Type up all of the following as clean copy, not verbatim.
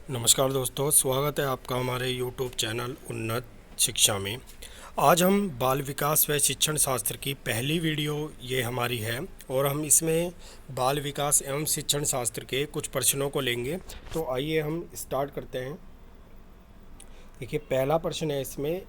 नमस्कार दोस्तों, स्वागत है आपका हमारे YouTube चैनल उन्नत शिक्षा में। आज हम बाल विकास व शिक्षण शास्त्र की पहली वीडियो ये हमारी है और हम इसमें बाल विकास एवं शिक्षण शास्त्र के कुछ प्रश्नों को लेंगे। तो आइए हम स्टार्ट करते हैं। देखिए, पहला प्रश्न है इसमें,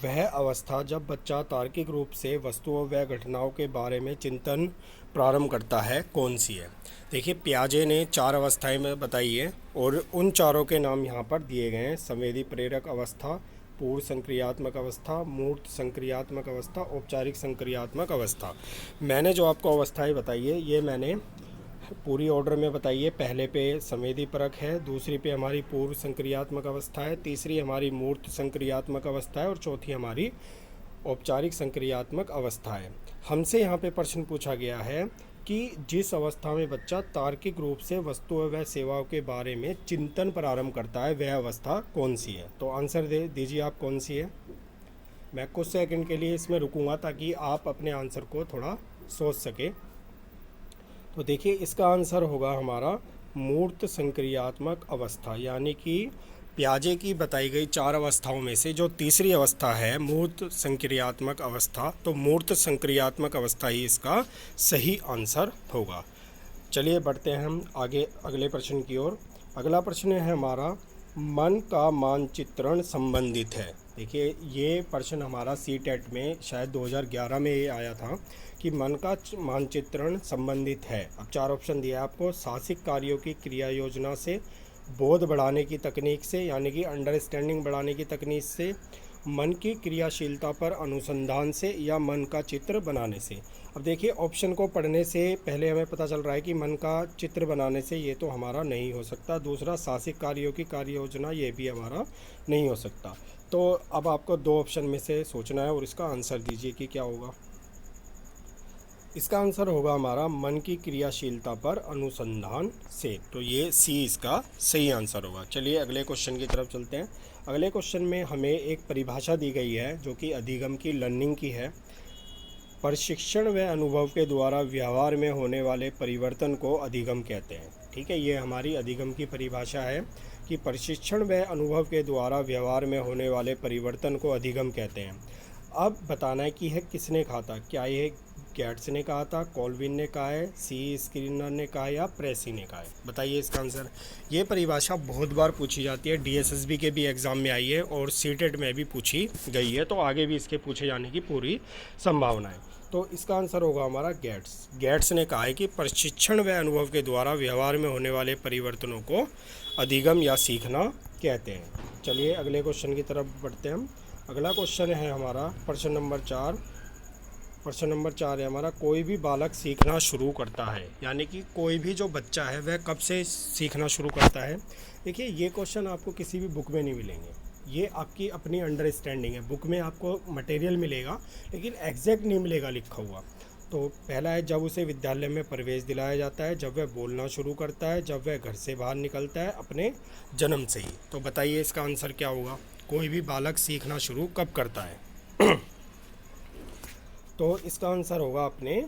वह अवस्था जब बच्चा तार्किक रूप से वस्तुओं व घटनाओं के बारे में चिंतन प्रारंभ करता है, कौन सी है। देखिए, पियाजे ने 4 अवस्थाएं में बताई है और उन चारों के नाम यहाँ पर दिए गए हैं। संवेदी प्रेरक अवस्था, पूर्व संक्रियात्मक अवस्था, मूर्त संक्रियात्मक अवस्था, औपचारिक संक्रियात्मक अवस्था। मैंने जो आपको अवस्थाएं बताई है ये मैंने पूरी ऑर्डर में बताइए। पहले पे संवेदी परक है, दूसरी पे हमारी पूर्व संक्रियात्मक अवस्था है, तीसरी हमारी मूर्त संक्रियात्मक अवस्था है और चौथी हमारी औपचारिक संक्रियात्मक अवस्था है। हमसे यहाँ पे प्रश्न पूछा गया है कि जिस अवस्था में बच्चा तार्किक रूप से वस्तुओं व सेवाओं के बारे में चिंतन प्रारंभ करता है, वह अवस्था कौन सी है। तो आंसर दे दीजिए आप, कौन सी है। मैं कुछ सेकंड के लिए इसमें रुकूंगा ताकि आप अपने आंसर को थोड़ा सोच सके। तो देखिए, इसका आंसर होगा हमारा मूर्त संक्रियात्मक अवस्था, यानी कि पियाजे की बताई गई 4 अवस्थाओं में से जो तीसरी अवस्था है मूर्त संक्रियात्मक अवस्था, तो मूर्त संक्रियात्मक अवस्था ही इसका सही आंसर होगा। चलिए बढ़ते हैं हम आगे अगले प्रश्न की ओर। अगला प्रश्न है हमारा, मन का मानचित्रण संबंधित है। देखिए, ये प्रश्न हमारा सीटेट में शायद 2011 में ये आया था कि मन का मानचित्रण संबंधित है। अब 4 ऑप्शन दिया है आपको। साहसिक कार्यों की क्रिया योजना से, बोध बढ़ाने की तकनीक से यानी कि अंडरस्टैंडिंग बढ़ाने की तकनीक से, मन की क्रियाशीलता पर अनुसंधान से, या मन का चित्र बनाने से। अब देखिए, ऑप्शन को पढ़ने से पहले हमें पता चल रहा है कि मन का चित्र बनाने से ये तो हमारा नहीं हो सकता। दूसरा, साहसिक कार्यों की कार्य योजना, ये भी हमारा नहीं हो सकता। तो अब आपको 2 ऑप्शन में से सोचना है और इसका आंसर दीजिए कि क्या होगा। इसका आंसर होगा हमारा मन की क्रियाशीलता पर अनुसंधान से। तो ये सी इसका सही आंसर होगा। चलिए अगले क्वेश्चन की तरफ चलते हैं। अगले क्वेश्चन में हमें एक परिभाषा दी गई है जो कि अधिगम की, लर्निंग की है। प्रशिक्षण व अनुभव के द्वारा व्यवहार में होने वाले परिवर्तन को अधिगम कहते हैं। ठीक है, ये हमारी अधिगम की परिभाषा है कि प्रशिक्षण व अनुभव के द्वारा व्यवहार में होने वाले परिवर्तन को अधिगम कहते हैं। अब बताना है कि है किसने कहा था, क्या ये गेट्स ने कहा था, कॉल्विन ने कहा है, सी स्क्रीनर ने कहा या प्रेसी ने कहा है। बताइए इसका आंसर। ये परिभाषा बहुत बार पूछी जाती है, डीएसएसबी के भी एग्ज़ाम में आई है और सीटेट में भी पूछी गई है, तो आगे भी इसके पूछे जाने की पूरी संभावना है। तो इसका आंसर होगा हमारा गेट्स। गेट्स ने कहा है कि प्रशिक्षण व अनुभव के द्वारा व्यवहार में होने वाले परिवर्तनों को अधिगम या सीखना कहते हैं। चलिए अगले क्वेश्चन की तरफ बढ़ते हैं हम। अगला क्वेश्चन है हमारा प्रश्न नंबर 4। प्रश्न नंबर 4 है हमारा, कोई भी बालक सीखना शुरू करता है, यानी कि कोई भी जो बच्चा है वह कब से सीखना शुरू करता है। देखिए, ये क्वेश्चन आपको किसी भी बुक में नहीं मिलेंगे, ये आपकी अपनी अंडरस्टैंडिंग है। बुक में आपको मटेरियल मिलेगा लेकिन एग्जैक्ट नहीं मिलेगा लिखा हुआ। तो पहला है, जब उसे विद्यालय में प्रवेश दिलाया जाता है, जब वह बोलना शुरू करता है, जब वह घर से बाहर निकलता है, अपने जन्म से ही। तो बताइए इसका आंसर क्या होगा। कोई भी बालक सीखना शुरू कब करता है। तो इसका आंसर होगा अपने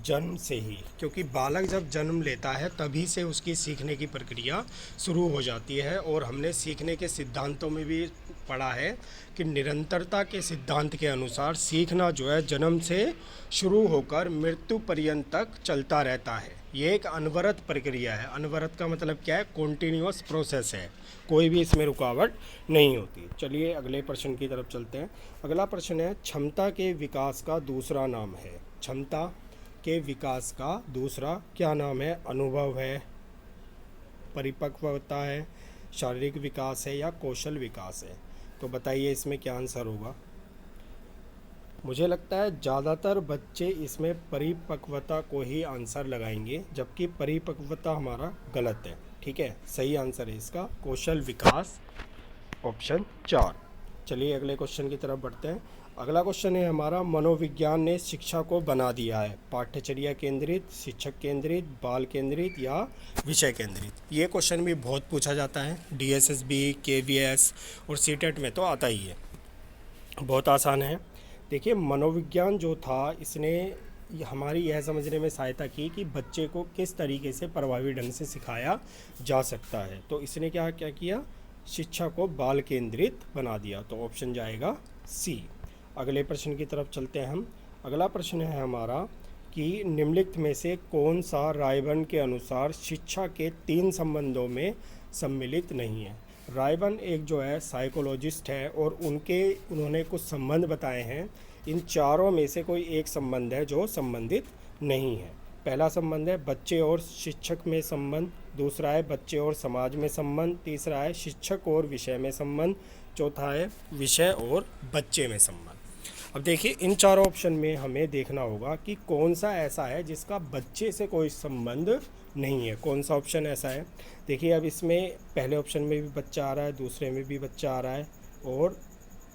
जन्म से ही, क्योंकि बालक जब जन्म लेता है तभी से उसकी सीखने की प्रक्रिया शुरू हो जाती है। और हमने सीखने के सिद्धांतों में भी पढ़ा है कि निरंतरता के सिद्धांत के अनुसार सीखना जो है जन्म से शुरू होकर मृत्यु पर्यंत तक चलता रहता है। ये एक अनवरत प्रक्रिया है। अनवरत का मतलब क्या है, कॉन्टीन्यूअस प्रोसेस है, कोई भी इसमें रुकावट नहीं होती। चलिए अगले प्रश्न की तरफ चलते हैं। अगला प्रश्न है, क्षमता के विकास का दूसरा नाम है। क्षमता के विकास का दूसरा क्या नाम है। अनुभव है, परिपक्वता है, शारीरिक विकास है या कौशल विकास है। तो बताइए इसमें क्या आंसर होगा। मुझे लगता है ज़्यादातर बच्चे इसमें परिपक्वता को ही आंसर लगाएंगे, जबकि परिपक्वता हमारा गलत है। ठीक है, सही आंसर है इसका कौशल विकास, ऑप्शन 4। चलिए अगले क्वेश्चन की तरफ बढ़ते हैं। अगला क्वेश्चन है हमारा, मनोविज्ञान ने शिक्षा को बना दिया है। पाठ्यचर्या केंद्रित, शिक्षक केंद्रित, बाल केंद्रित या विषय केंद्रित। ये क्वेश्चन भी बहुत पूछा जाता है, डीएसएसबी, केवीएस और सीटेट में तो आता ही है। बहुत आसान है। देखिए, मनोविज्ञान जो था इसने हमारी यह समझने में सहायता की कि बच्चे को किस तरीके से प्रभावी ढंग से सिखाया जा सकता है। तो इसने क्या क्या किया, शिक्षा को बाल केंद्रित बना दिया। तो ऑप्शन जाएगा सी। अगले प्रश्न की तरफ चलते हैं हम। अगला प्रश्न है हमारा कि निम्नलिखित में से कौन सा रायबर्न के अनुसार शिक्षा के 3 संबंधों में सम्मिलित नहीं है। रायबर्न एक जो है साइकोलॉजिस्ट है और उन्होंने कुछ संबंध बताए हैं। इन चारों में से कोई एक संबंध है जो संबंधित नहीं है। पहला संबंध है बच्चे और शिक्षक में संबंध, दूसरा है बच्चे और समाज में संबंध, तीसरा है शिक्षक और विषय में संबंध, चौथा है विषय और बच्चे में संबंध। अब देखिए इन चारों ऑप्शन में हमें देखना होगा कि कौन सा ऐसा है जिसका बच्चे से कोई संबंध नहीं है। कौन सा ऑप्शन ऐसा है। देखिए अब इसमें पहले ऑप्शन में भी बच्चा आ रहा है, दूसरे में भी बच्चा आ रहा है और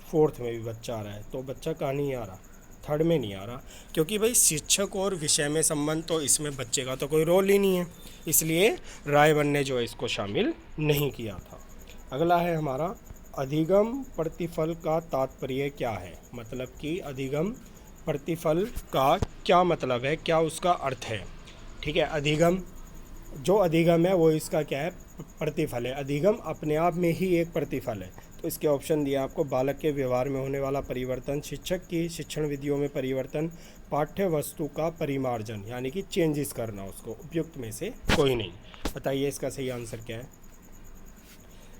फोर्थ में भी बच्चा आ रहा है। तो बच्चा कहाँ नहीं आ रहा, थर्ड में नहीं आ रहा, क्योंकि भाई शिक्षक और विषय में संबंध, तो इसमें बच्चे का तो कोई रोल ही नहीं है, इसलिए रायबर्न ने जो है इसको शामिल नहीं किया था। अगला है हमारा अधिगम प्रतिफल का तात्पर्य क्या है। मतलब कि अधिगम प्रतिफल का क्या मतलब है, क्या उसका अर्थ है। ठीक है, अधिगम जो अधिगम है वो इसका क्या है, प्रतिफल है। अधिगम अपने आप में ही एक प्रतिफल है। तो इसके ऑप्शन दिया आपको, बालक के व्यवहार में होने वाला परिवर्तन, शिक्षक की शिक्षण विधियों में परिवर्तन, पाठ्य वस्तु का परिमार्जन यानी कि चेंजेस करना उसको, उपयुक्त में से कोई नहीं। बताइए इसका सही आंसर क्या है।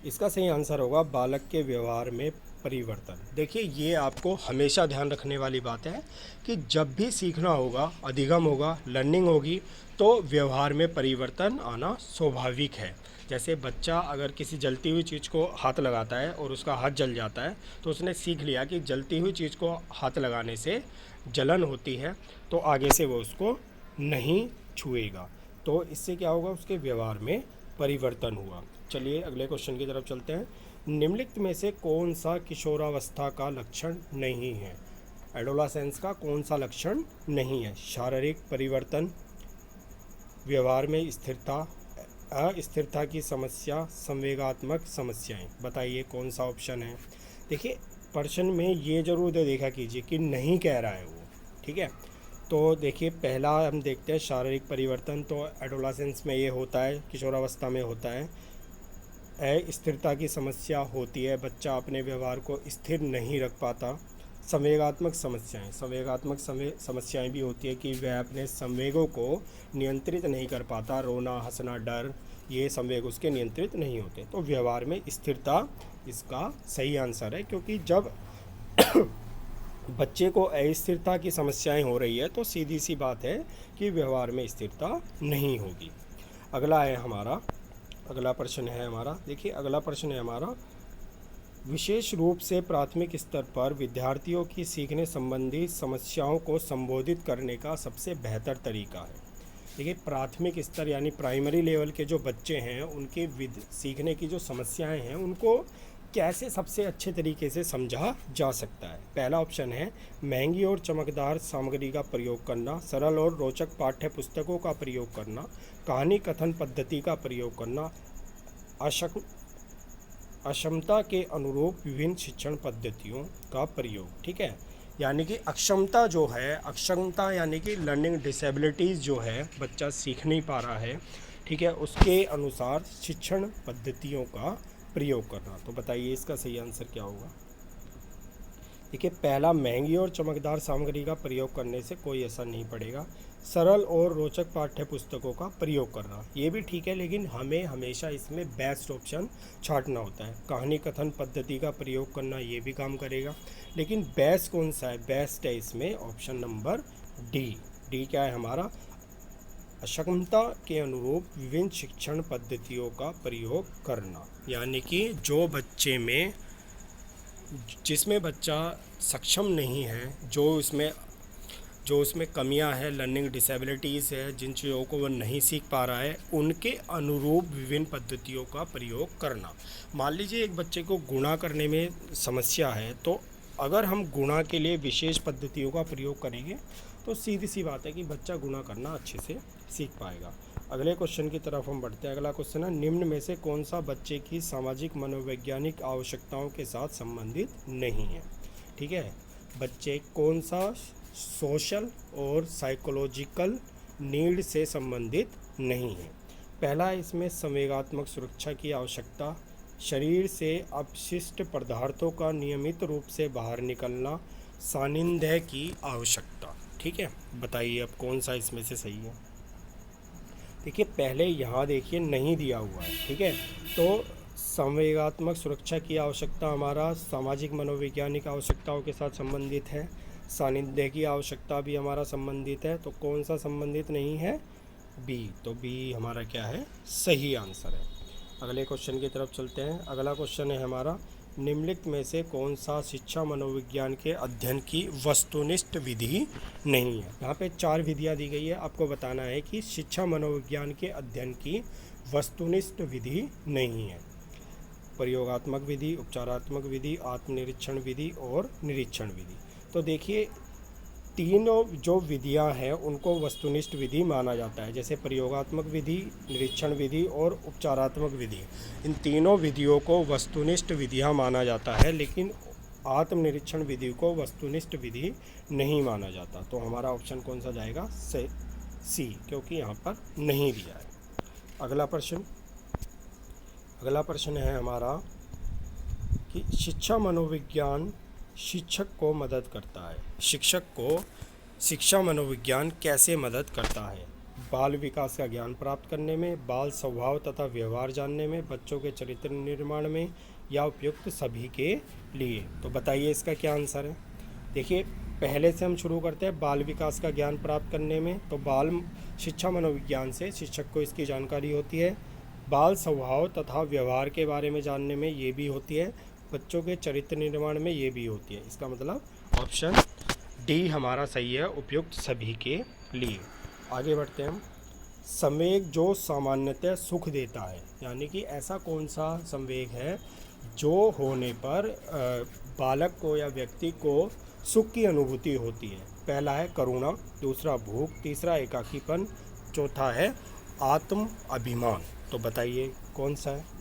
इसका सही आंसर होगा बालक के व्यवहार में परिवर्तन। देखिए ये आपको हमेशा ध्यान रखने वाली बात है कि जब भी सीखना होगा, अधिगम होगा, लर्निंग होगी, तो व्यवहार में परिवर्तन आना स्वाभाविक है। जैसे बच्चा अगर किसी जलती हुई चीज़ को हाथ लगाता है और उसका हाथ जल जाता है, तो उसने सीख लिया कि जलती हुई चीज़ को हाथ लगाने से जलन होती है, तो आगे से वो उसको नहीं छुएगा। तो इससे क्या होगा, उसके व्यवहार में परिवर्तन हुआ। चलिए अगले क्वेश्चन की तरफ चलते हैं। निम्नलिखित में से कौन सा किशोरावस्था का लक्षण नहीं है। एडोलसेंस का कौन सा लक्षण नहीं है। शारीरिक परिवर्तन, व्यवहार में स्थिरता, अस्थिरता की समस्या, संवेगात्मक समस्याएं। बताइए कौन सा ऑप्शन है। देखिए प्रश्न में ये जरूर देखा कीजिए कि नहीं कह रहा है वो। ठीक है, तो देखिए पहला हम देखते हैं शारीरिक परिवर्तन, तो एडोलसेंस में ये होता है, किशोरावस्था में होता है। स्थिरता की समस्या होती है, बच्चा अपने व्यवहार को स्थिर नहीं रख पाता। संवेगात्मक समस्याएं, समस्याएं भी होती है कि वह अपने संवेगों को नियंत्रित नहीं कर पाता। रोना, हंसना, डर, ये संवेग उसके नियंत्रित नहीं होते। तो व्यवहार में स्थिरता इसका सही आंसर है, क्योंकि जब बच्चे को अस्थिरता की समस्याएं हो रही है तो सीधी सी बात है कि व्यवहार में स्थिरता नहीं होगी। अगला प्रश्न है हमारा, देखिए अगला प्रश्न है हमारा, विशेष रूप से प्राथमिक स्तर पर विद्यार्थियों की सीखने संबंधी समस्याओं को संबोधित करने का सबसे बेहतर तरीका है। देखिए प्राथमिक स्तर यानी प्राइमरी लेवल के जो बच्चे हैं उनके सीखने की जो समस्याएं हैं उनको कैसे सबसे अच्छे तरीके से समझा जा सकता है। पहला ऑप्शन है महंगी और चमकदार सामग्री का प्रयोग करना, सरल और रोचक पाठ्य पुस्तकों का प्रयोग करना, कहानी कथन पद्धति का प्रयोग करना, अक्षमता के अनुरूप विभिन्न शिक्षण पद्धतियों का प्रयोग। ठीक है, यानी कि अक्षमता जो है, अक्षमता यानी कि लर्निंग डिसेबिलिटीज़ जो है, बच्चा सीख नहीं पा रहा है, ठीक है, उसके अनुसार शिक्षण पद्धतियों का प्रयोग करना। तो बताइए इसका सही आंसर क्या होगा। देखिए पहला महंगी और चमकदार सामग्री का प्रयोग करने से कोई असर नहीं पड़ेगा। सरल और रोचक पाठ्य पुस्तकों का प्रयोग करना, ये भी ठीक है, लेकिन हमें हमेशा इसमें बेस्ट ऑप्शन छांटना होता है। कहानी कथन पद्धति का प्रयोग करना, ये भी काम करेगा, लेकिन बेस्ट कौन सा है, बेस्ट है इसमें ऑप्शन नंबर डी। डी क्या है हमारा, अक्षमता के अनुरूप विभिन्न शिक्षण पद्धतियों का प्रयोग करना। यानी कि जो बच्चे में, जिसमें बच्चा सक्षम नहीं है, जो उसमें कमियां हैं, लर्निंग डिसेबिलिटीज़ है, जिन चीज़ों को वह नहीं सीख पा रहा है, उनके अनुरूप विभिन्न पद्धतियों का प्रयोग करना। मान लीजिए एक बच्चे को गुणा करने में समस्या है, तो अगर हम गुणा के लिए विशेष पद्धतियों का प्रयोग करेंगे तो सीधी सी बात है कि बच्चा गुणा करना अच्छे से सीख पाएगा। अगले क्वेश्चन की तरफ हम बढ़ते हैं। अगला क्वेश्चन है, निम्न में से कौन सा बच्चे की सामाजिक मनोवैज्ञानिक आवश्यकताओं के साथ संबंधित नहीं है। ठीक है, बच्चे कौन सा सोशल और साइकोलॉजिकल नीड से संबंधित नहीं है। पहला है इसमें संवेगात्मक सुरक्षा की आवश्यकता, शरीर से अपशिष्ट पदार्थों का नियमित रूप से बाहर निकलना, सानिध्य की आवश्यकता। ठीक है, बताइए अब कौन सा इसमें से सही है। देखिए पहले यहाँ देखिए नहीं दिया हुआ है, ठीक है, तो संवेगात्मक सुरक्षा की आवश्यकता हमारा सामाजिक मनोवैज्ञानिक आवश्यकताओं के साथ संबंधित है, सानिध्य की आवश्यकता भी हमारा संबंधित है, तो कौन सा संबंधित नहीं है, बी, तो बी हमारा क्या है, सही आंसर है। अगले क्वेश्चन की तरफ चलते हैं। अगला क्वेश्चन है हमारा, निम्नलिखित में से कौन सा शिक्षा मनोविज्ञान के अध्ययन की वस्तुनिष्ठ विधि नहीं है। यहाँ पे 4 विधियाँ दी गई है, आपको बताना है कि शिक्षा मनोविज्ञान के अध्ययन की वस्तुनिष्ठ विधि नहीं है। प्रयोगात्मक विधि, उपचारात्मक विधि, आत्मनिरीक्षण विधि और निरीक्षण विधि। तो देखिए तीनों जो विधियां हैं उनको वस्तुनिष्ठ विधि माना जाता है, जैसे प्रयोगात्मक विधि, निरीक्षण विधि और उपचारात्मक विधि। इन तीनों विधियों को वस्तुनिष्ठ विधियां माना जाता है, लेकिन आत्मनिरीक्षण विधि को वस्तुनिष्ठ विधि नहीं माना जाता। तो हमारा ऑप्शन कौन सा जाएगा, सी, क्योंकि यहाँ पर नहीं दिया है। अगला प्रश्न है हमारा कि शिक्षा मनोविज्ञान शिक्षक को मदद करता है। शिक्षक को शिक्षा मनोविज्ञान कैसे मदद करता है। बाल विकास का ज्ञान प्राप्त करने में, बाल स्वभाव तथा व्यवहार जानने में, बच्चों के चरित्र निर्माण में, या उपयुक्त सभी के लिए। तो बताइए इसका क्या आंसर है। देखिए पहले से हम शुरू करते हैं, बाल विकास का ज्ञान प्राप्त करने में, तो बाल शिक्षा मनोविज्ञान से शिक्षक को इसकी जानकारी होती है। बाल स्वभाव तथा व्यवहार के बारे में जानने में ये भी होती है, बच्चों के चरित्र निर्माण में ये भी होती है। इसका मतलब ऑप्शन डी हमारा सही है, उपयुक्त सभी के लिए। आगे बढ़ते हैं हम। संवेग जो सामान्यतः सुख देता है, यानी कि ऐसा कौन सा संवेग है जो होने पर बालक को या व्यक्ति को सुख की अनुभूति होती है। पहला है करुणा, दूसरा भूख, तीसरा एकाकीपन, चौथा है आत्म अभिमान। तो बताइए कौन सा है।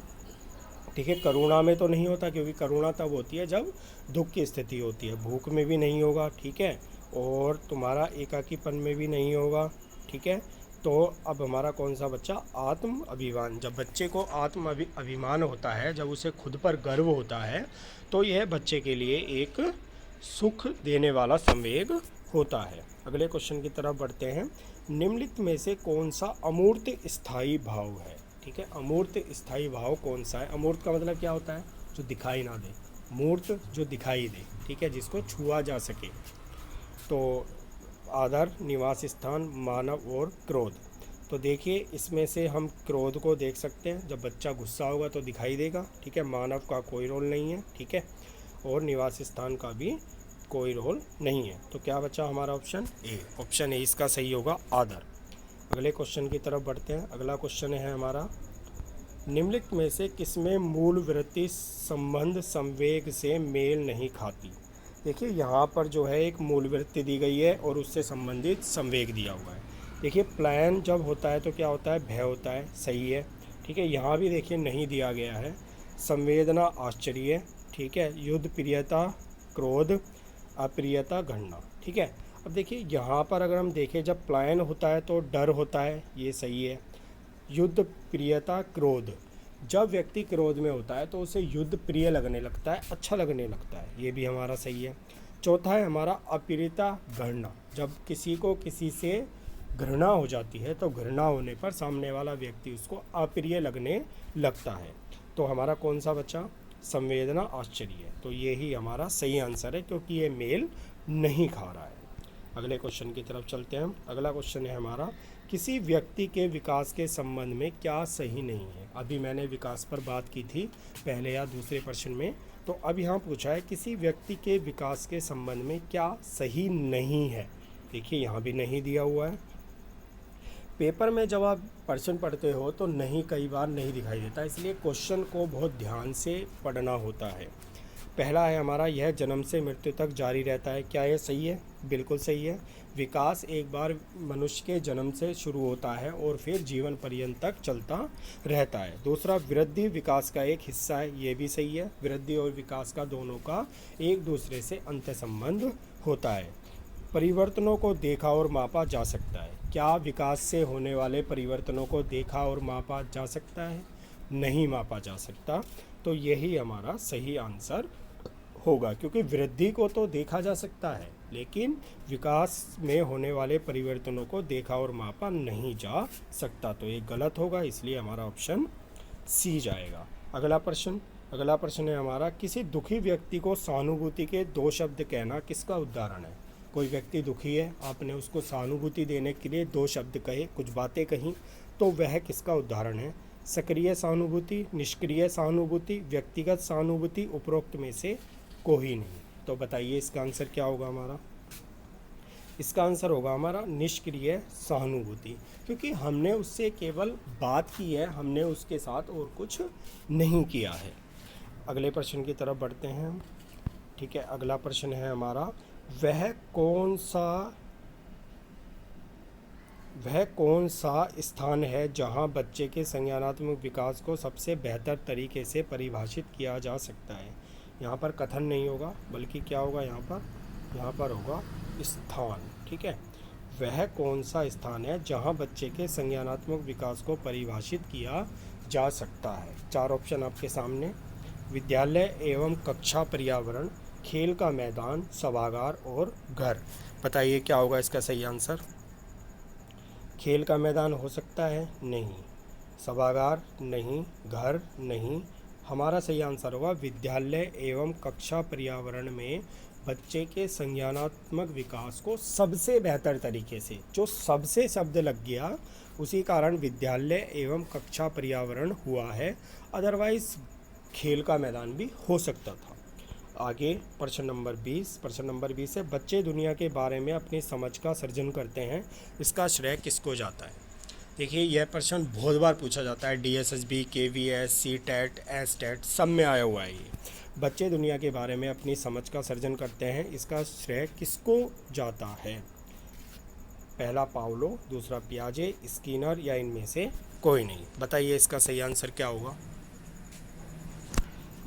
ठीक है, करुणा में तो नहीं होता, क्योंकि करुणा तब होती है जब दुख की स्थिति होती है। भूख में भी नहीं होगा, ठीक है, और तुम्हारा एकाकीपन में भी नहीं होगा, ठीक है। तो अब हमारा कौन सा बच्चा, आत्म अभिमान। जब बच्चे को आत्म अभिमान होता है, जब उसे खुद पर गर्व होता है, तो यह बच्चे के लिए एक सुख देने वाला संवेग होता है। अगले क्वेश्चन की तरफ बढ़ते हैं। निम्नलिखित में से कौन सा अमूर्त स्थायी भाव है। ठीक है, अमूर्त स्थायी भाव कौन सा है। अमूर्त का मतलब क्या होता है, जो दिखाई ना दे, मूर्त जो दिखाई दे, ठीक है, जिसको छुआ जा सके। तो आदर, निवास स्थान, मानव और क्रोध। तो देखिए इसमें से हम क्रोध को देख सकते हैं, जब बच्चा गुस्सा होगा तो दिखाई देगा, ठीक है। मानव का कोई रोल नहीं है, ठीक है, और निवास स्थान का भी कोई रोल नहीं है। तो क्या बचा हमारा ऑप्शन ए। ऑप्शन ए इसका सही होगा, आदर। अगले क्वेश्चन की तरफ बढ़ते हैं। अगला क्वेश्चन है हमारा, निम्नलिखित में से किसमें मूल वृत्ति संबंध संवेग से मेल नहीं खाती। देखिए यहाँ पर जो है एक मूल वृत्ति दी गई है और उससे संबंधित संवेग दिया हुआ है। देखिए प्लान जब होता है तो क्या होता है, भय होता है, सही है, ठीक है। यहाँ भी देखिए नहीं दिया गया है। संवेदना आश्चर्य, ठीक है। युद्ध प्रियता क्रोध, अप्रियता घृणा, ठीक है। अब देखिए यहाँ पर अगर हम देखें, जब प्लान होता है तो डर होता है, ये सही है। युद्ध प्रियता क्रोध, जब व्यक्ति क्रोध में होता है तो उसे युद्ध प्रिय लगने लगता है, अच्छा लगने लगता है, ये भी हमारा सही है। चौथा है हमारा अप्रियता घृणा, जब किसी को किसी से घृणा हो जाती है तो घृणा होने पर सामने वाला व्यक्ति उसको अप्रिय लगने लगता है। तो हमारा कौन सा बचा, संवेदना आश्चर्य। तो ये ही हमारा सही आंसर है, क्योंकि ये मेल नहीं खा रहा है। अगले क्वेश्चन की तरफ चलते हैं हम। अगला क्वेश्चन है हमारा, किसी व्यक्ति के विकास के संबंध में क्या सही नहीं है। अभी मैंने विकास पर बात की थी पहले या दूसरे प्रश्न में, तो अब यहाँ पूछा है किसी व्यक्ति के विकास के संबंध में क्या सही नहीं है। देखिए यहाँ भी नहीं दिया हुआ है। पेपर में जब आप प्रश्न पढ़ते हो तो नहीं, कई बार नहीं दिखाई देता, इसलिए क्वेश्चन को बहुत ध्यान से पढ़ना होता है। पहला है हमारा, यह जन्म से मृत्यु तक जारी रहता है। क्या यह सही है, बिल्कुल सही है। विकास एक बार मनुष्य के जन्म से शुरू होता है और फिर जीवन पर्यंत तक चलता रहता है। दूसरा, वृद्धि विकास का एक हिस्सा है, ये भी सही है। वृद्धि और विकास का दोनों का एक दूसरे से अंतः संबंध होता है। परिवर्तनों को देखा और मापा जा सकता है? क्या विकास से होने वाले परिवर्तनों को देखा और मापा जा सकता है? नहीं मापा जा सकता। तो यही हमारा सही आंसर होगा, क्योंकि वृद्धि को तो देखा जा सकता है लेकिन विकास में होने वाले परिवर्तनों को देखा और मापा नहीं जा सकता। तो ये गलत होगा, इसलिए हमारा ऑप्शन सी जाएगा। अगला प्रश्न है हमारा, किसी दुखी व्यक्ति को सहानुभूति के 2 शब्द कहना किसका उदाहरण है? कोई व्यक्ति दुखी है, आपने उसको सहानुभूति देने के लिए 2 शब्द कहे, कुछ बातें कहीं, तो वह किसका उदाहरण है? सक्रिय सहानुभूति, निष्क्रिय सहानुभूति, व्यक्तिगत सहानुभूति, उपरोक्त में से कोई नहीं। तो बताइए इसका आंसर क्या होगा हमारा? इसका आंसर होगा हमारा निष्क्रिय सहानुभूति, क्योंकि हमने उससे केवल बात की है, हमने उसके साथ और कुछ नहीं किया है। अगले प्रश्न की तरफ बढ़ते हैं हम। ठीक है, अगला प्रश्न है हमारा, वह कौन सा स्थान है जहां बच्चे के संज्ञानात्मक विकास को सबसे बेहतर तरीके से परिभाषित किया जा सकता है? यहाँ पर कथन नहीं होगा, बल्कि क्या होगा यहाँ पर होगा स्थान। ठीक है, वह कौन सा स्थान है जहाँ बच्चे के संज्ञानात्मक विकास को परिभाषित किया जा सकता है? 4 ऑप्शन आपके सामने, विद्यालय एवं कक्षा पर्यावरण, खेल का मैदान, सभागार और घर। बताइए क्या होगा इसका सही आंसर? खेल का मैदान हो सकता है? नहीं। सभागार नहीं, घर नहीं। हमारा सही आंसर होगा विद्यालय एवं कक्षा पर्यावरण में बच्चे के संज्ञानात्मक विकास को सबसे बेहतर तरीके से, जो सबसे शब्द लग गया उसी कारण विद्यालय एवं कक्षा पर्यावरण हुआ है, अदरवाइज खेल का मैदान भी हो सकता था। आगे प्रश्न नंबर 20 है, बच्चे दुनिया के बारे में अपनी समझ का सृजन करते हैं, इसका श्रेय किसको जाता है? देखिए यह प्रश्न बहुत बार पूछा जाता है, DSSB, KVS, CTET, STET सब में आया हुआ है। ये बच्चे दुनिया के बारे में अपनी समझ का सृजन करते हैं, इसका श्रेय किसको जाता है? पहला पावलो, दूसरा पियाजे, स्किनर या इनमें से कोई नहीं। बताइए इसका सही आंसर क्या होगा?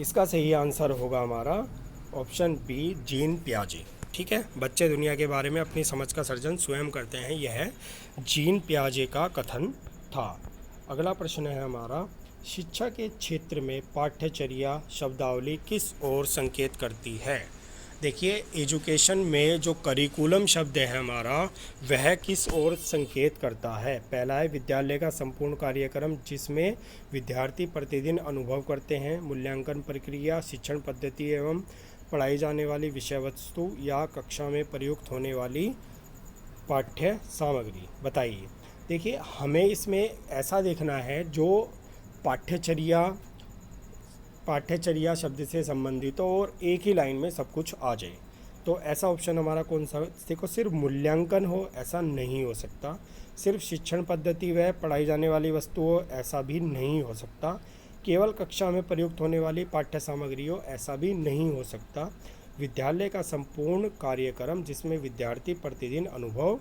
इसका सही आंसर होगा हमारा ऑप्शन बी, जीन पियाजे। ठीक है, बच्चे दुनिया के बारे में अपनी समझ का सृजन स्वयं करते हैं, यह जीन पियाजे का कथन था। अगला प्रश्न है हमारा, शिक्षा के क्षेत्र में पाठ्यचर्या शब्दावली किस ओर संकेत करती है? देखिए एजुकेशन में जो करिकुलम शब्द है हमारा, वह किस ओर संकेत करता है? पहला है विद्यालय का संपूर्ण कार्यक्रम, जिसमें विद्यार्थी प्रतिदिन अनुभव करते हैं, मूल्यांकन प्रक्रिया, शिक्षण पद्धति एवं पढ़ाई जाने वाली विषय वस्तु या कक्षा में प्रयुक्त होने वाली पाठ्य सामग्री। बताइए। देखिए हमें इसमें ऐसा देखना है जो पाठ्यचर्या शब्द से संबंधित हो और एक ही लाइन में सब कुछ आ जाए। तो ऐसा ऑप्शन हमारा कौन सा? देखो सिर्फ मूल्यांकन हो ऐसा नहीं हो सकता, सिर्फ शिक्षण पद्धति व पढ़ाई जाने वाली वस्तु हो ऐसा भी नहीं हो सकता, केवल कक्षा में प्रयुक्त होने वाली पाठ्य सामग्री हो ऐसा भी नहीं हो सकता, विद्यालय का संपूर्ण कार्यक्रम जिसमें विद्यार्थी प्रतिदिन अनुभव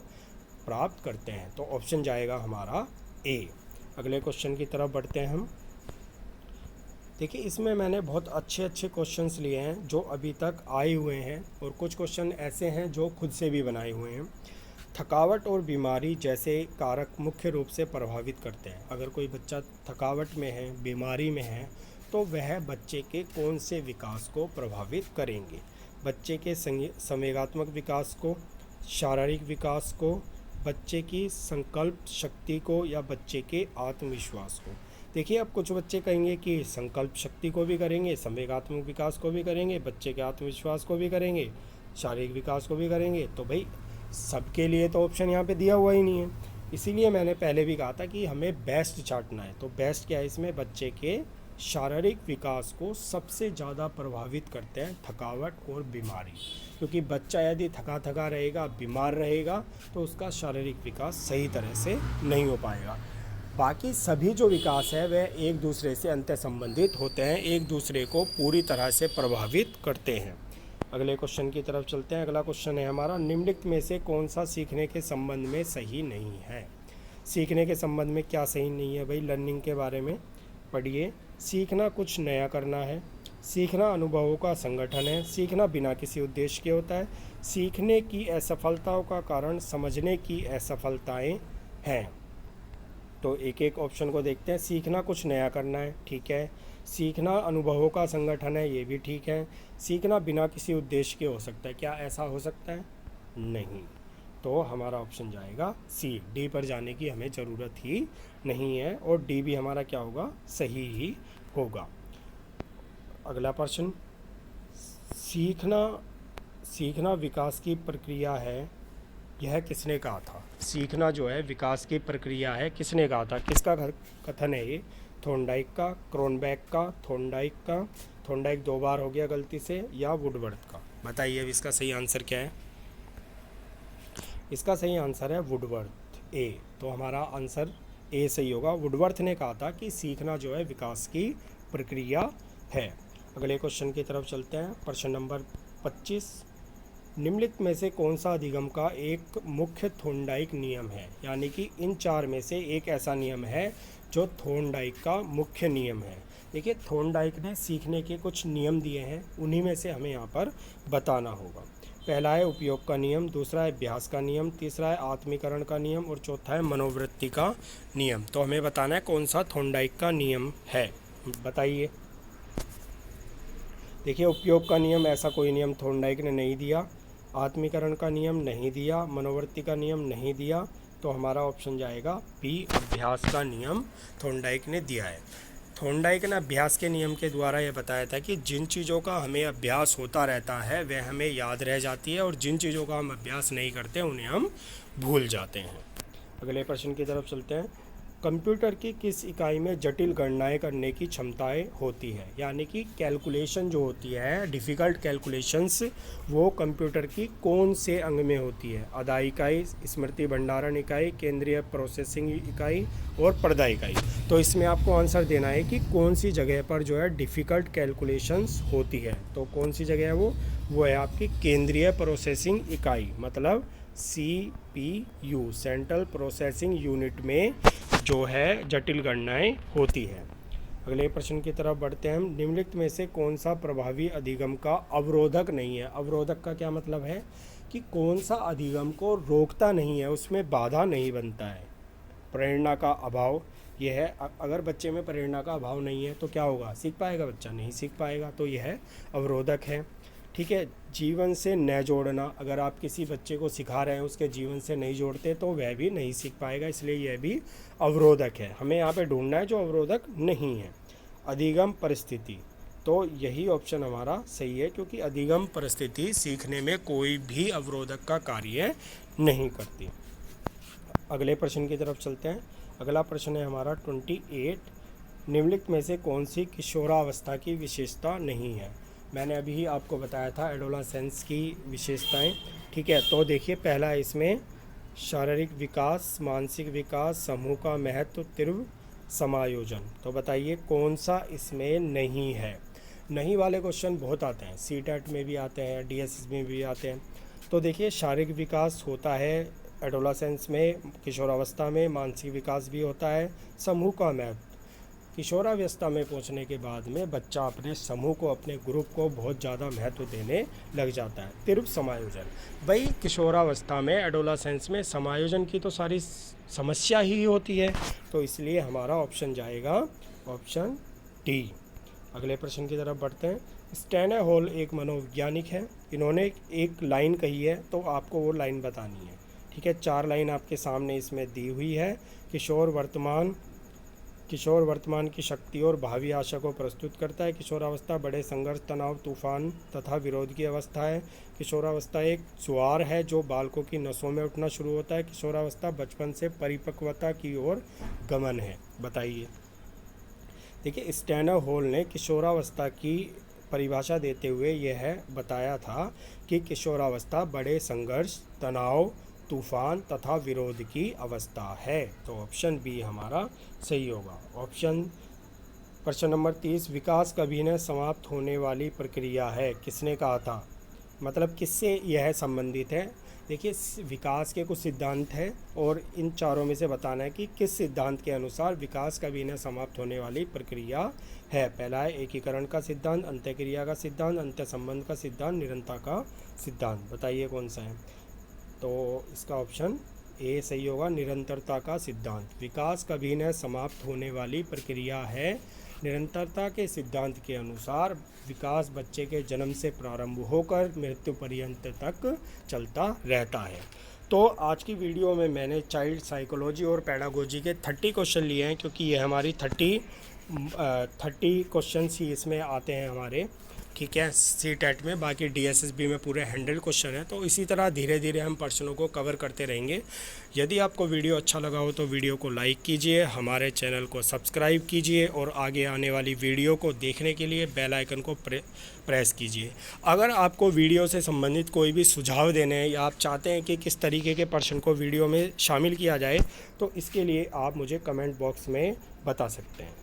प्राप्त करते हैं। तो ऑप्शन जाएगा हमारा ए। अगले क्वेश्चन की तरफ बढ़ते हैं हम। देखिए इसमें मैंने बहुत अच्छे क्वेश्चंस लिए हैं जो अभी तक आए हुए हैं, और कुछ क्वेश्चन ऐसे हैं जो खुद से भी बनाए हुए हैं। थकावट और बीमारी जैसे कारक मुख्य रूप से प्रभावित करते हैं। अगर कोई बच्चा थकावट में है, बीमारी में है, तो वह बच्चे के कौन से विकास को प्रभावित करेंगे? बच्चे के संवेगात्मक विकास को, शारीरिक विकास को, बच्चे की संकल्प शक्ति को, या बच्चे के आत्मविश्वास को? देखिए अब कुछ बच्चे कहेंगे कि संकल्प शक्ति को भी करेंगे, संवेगात्मक विकास को भी करेंगे, बच्चे के आत्मविश्वास को भी करेंगे, शारीरिक विकास को भी करेंगे। तो भाई सबके लिए तो ऑप्शन यहाँ पे दिया हुआ ही नहीं है, इसीलिए मैंने पहले भी कहा था कि हमें बेस्ट चाटना है। तो बेस्ट क्या है इसमें? बच्चे के शारीरिक विकास को सबसे ज़्यादा प्रभावित करते हैं थकावट और बीमारी, क्योंकि बच्चा यदि थका रहेगा, बीमार रहेगा, तो उसका शारीरिक विकास सही तरह से नहीं हो पाएगा। बाकी सभी जो विकास है वह एक दूसरे से अंतः संबंधित होते हैं, एक दूसरे को पूरी तरह से प्रभावित करते हैं। अगले क्वेश्चन की तरफ चलते हैं। अगला क्वेश्चन है हमारा, निम्नलिखित में से कौन सा सीखने के संबंध में सही नहीं है? सीखने के संबंध में क्या सही नहीं है भाई? लर्निंग के बारे में पढ़िए। सीखना कुछ नया करना है, सीखना अनुभवों का संगठन है। सीखना बिना किसी उद्देश्य के होता है। सीखने की असफलताओं का कारण समझने की असफलताएं हैं। तो एक एक ऑप्शन को देखते हैं। सीखना कुछ नया करना है, ठीक है। सीखना अनुभवों का संगठन है, ये भी ठीक है। सीखना बिना किसी उद्देश्य के हो सकता है, क्या ऐसा हो सकता है? नहीं। तो हमारा ऑप्शन जाएगा सी। डी पर जाने की हमें ज़रूरत ही नहीं है और डी भी हमारा क्या होगा? सही ही होगा। अगला प्रश्न, सीखना सीखना विकास की प्रक्रिया है, यह किसने कहा था? सीखना जो है विकास की प्रक्रिया है, किसने कहा था? किसका कथन है ये? थॉर्नडाइक का, क्रोनबेक का, थॉर्नडाइक 2 बार हो गया गलती से, या वुडवर्थ का? बताइए अब इसका सही आंसर क्या है? इसका सही आंसर है वुडवर्थ, ए। तो हमारा आंसर ए सही होगा। वुडवर्थ ने कहा था कि सीखना जो है विकास की प्रक्रिया है। अगले क्वेश्चन की तरफ चलते हैं। प्रश्न नंबर 25, निम्नलिखित में से कौन सा अधिगम का एक मुख्य थॉर्नडाइक नियम है? यानी कि इन 4 में से एक ऐसा नियम है जो थॉर्नडाइक का मुख्य नियम है। देखिए, थॉर्नडाइक ने सीखने के कुछ नियम दिए हैं, उन्हीं में से हमें यहाँ पर बताना होगा। पहला है उपयोग का नियम, दूसरा है अभ्यास का नियम, तीसरा है आत्मीकरण का नियम और चौथा है मनोवृत्ति का नियम। तो हमें बताना है कौन सा थॉर्नडाइक का नियम है, बताइए। देखिए, उपयोग का नियम, ऐसा कोई नियम थॉर्नडाइक ने नहीं दिया। आत्मीकरण का नियम नहीं दिया, मनोवृत्ति का नियम नहीं दिया। तो हमारा ऑप्शन जाएगा बी, अभ्यास का नियम थॉर्नडाइक ने दिया है। थॉर्नडाइक ने अभ्यास के नियम के द्वारा यह बताया था कि जिन चीज़ों का हमें अभ्यास होता रहता है वह हमें याद रह जाती है और जिन चीज़ों का हम अभ्यास नहीं करते उन्हें हम भूल जाते हैं। अगले प्रश्न की तरफ चलते हैं। कंप्यूटर की किस इकाई में जटिल गणनाएं करने की क्षमताएं होती है? यानी कि कैलकुलेशन जो होती है, डिफ़िकल्ट कैलकुलेशंस, वो कंप्यूटर की कौन से अंग में होती है? अदाई इकाई, स्मृति भंडारण इकाई, केंद्रीय प्रोसेसिंग इकाई और पर्दा इकाई। तो इसमें आपको आंसर देना है कि कौन सी जगह पर जो है डिफ़िकल्ट कैलकुलेशंस होती है। तो कौन सी जगह है वो है आपकी केंद्रीय प्रोसेसिंग इकाई, मतलब CPU, सेंट्रल प्रोसेसिंग यूनिट में जो है जटिल गणनाएं होती है। अगले प्रश्न की तरफ बढ़ते हैं हम। निम्नलिखित में से कौन सा प्रभावी अधिगम का अवरोधक नहीं है? अवरोधक का क्या मतलब है कि कौन सा अधिगम को रोकता नहीं है, उसमें बाधा नहीं बनता है। प्रेरणा का अभाव, यह है। अगर बच्चे में प्रेरणा का अभाव नहीं है तो क्या होगा? सीख पाएगा बच्चा? नहीं सीख पाएगा। तो यह अवरोधक है, ठीक है। जीवन से न जोड़ना, अगर आप किसी बच्चे को सिखा रहे हैं उसके जीवन से नहीं जोड़ते तो वह भी नहीं सीख पाएगा, इसलिए यह भी अवरोधक है। हमें यहाँ पे ढूंढना है जो अवरोधक नहीं है। अधिगम परिस्थिति, तो यही ऑप्शन हमारा सही है क्योंकि अधिगम परिस्थिति सीखने में कोई भी अवरोधक का कार्य नहीं करती। अगले प्रश्न की तरफ चलते हैं। अगला प्रश्न है हमारा 28, निम्नलिखित में से कौन सी किशोरावस्था की विशेषता नहीं है? मैंने अभी आपको बताया था एडोलसेंस की विशेषताएं, ठीक है। तो देखिए, पहला है इसमें शारीरिक विकास, मानसिक विकास, समूह का महत्व, तीव्र समायोजन। तो बताइए कौन सा इसमें नहीं है? नहीं वाले क्वेश्चन बहुत आते हैं, सीटेट में भी आते हैं, DSS में भी आते हैं। तो देखिए, शारीरिक विकास होता है एडोलसेंस में, किशोरावस्था में। मानसिक विकास भी होता है। समूह का महत्व, किशोरावस्था में पहुंचने के बाद में बच्चा अपने समूह को, अपने ग्रुप को बहुत ज़्यादा महत्व देने लग जाता है। तीव्र समायोजन, भाई किशोरावस्था में, एडोलसेंस में समायोजन की तो सारी समस्या ही होती है, तो इसलिए हमारा ऑप्शन जाएगा ऑप्शन डी। अगले प्रश्न की तरफ बढ़ते हैं। स्टैनर हॉल एक मनोवैज्ञानिक है, इन्होंने एक लाइन कही है तो आपको वो लाइन बतानी है, ठीक है। 4 लाइन आपके सामने इसमें दी हुई है। किशोर वर्तमान की शक्ति और भावी आशा को प्रस्तुत करता है। किशोरावस्था बड़े संघर्ष, तनाव, तूफान तथा विरोध की अवस्था है। किशोरावस्था एक ज्वार है जो बालकों की नसों में उठना शुरू होता है। किशोरावस्था बचपन से परिपक्वता की ओर गमन है। बताइए। देखिए, स्टैनर हॉल ने किशोरावस्था की परिभाषा देते हुए यह बताया था कि किशोरावस्था बड़े संघर्ष, तनाव, तूफान तथा विरोध की अवस्था है। तो ऑप्शन बी हमारा सही होगा। प्रश्न नंबर 30, विकास कभी न समाप्त होने वाली प्रक्रिया है, किसने कहा था? मतलब किससे यह संबंधित है? देखिए विकास के कुछ सिद्धांत हैं और इन चारों में से बताना है कि किस सिद्धांत के अनुसार विकास कभी न समाप्त होने वाली प्रक्रिया है। पहला है एकीकरण का सिद्धांत, अंत्यक्रिया का सिद्धांत, अंत्य संबंध का सिद्धांत, निरंतरता का सिद्धांत। बताइए कौन सा है। तो इसका ऑप्शन ए सही होगा, निरंतरता का सिद्धांत। विकास कभी न समाप्त होने वाली प्रक्रिया है। निरंतरता के सिद्धांत के अनुसार विकास बच्चे के जन्म से प्रारंभ होकर मृत्यु पर्यंत तक चलता रहता है। तो आज की वीडियो में मैंने चाइल्ड साइकोलॉजी और पेडागोजी के 30 क्वेश्चन लिए हैं, क्योंकि ये हमारी 30 क्वेश्चन ही इसमें आते हैं हमारे, ठीक है, CTET में। बाकी DSSB में पूरे 100 क्वेश्चन है। तो इसी तरह धीरे धीरे हम प्रश्नों को कवर करते रहेंगे। यदि आपको वीडियो अच्छा लगा हो तो वीडियो को लाइक कीजिए, हमारे चैनल को सब्सक्राइब कीजिए और आगे आने वाली वीडियो को देखने के लिए बेल आइकन को प्रेस कीजिए। अगर आपको वीडियो से संबंधित कोई भी सुझाव देने हैं या आप चाहते हैं कि किस तरीके के प्रश्न को वीडियो में शामिल किया जाए, तो इसके लिए आप मुझे कमेंट बॉक्स में बता सकते हैं।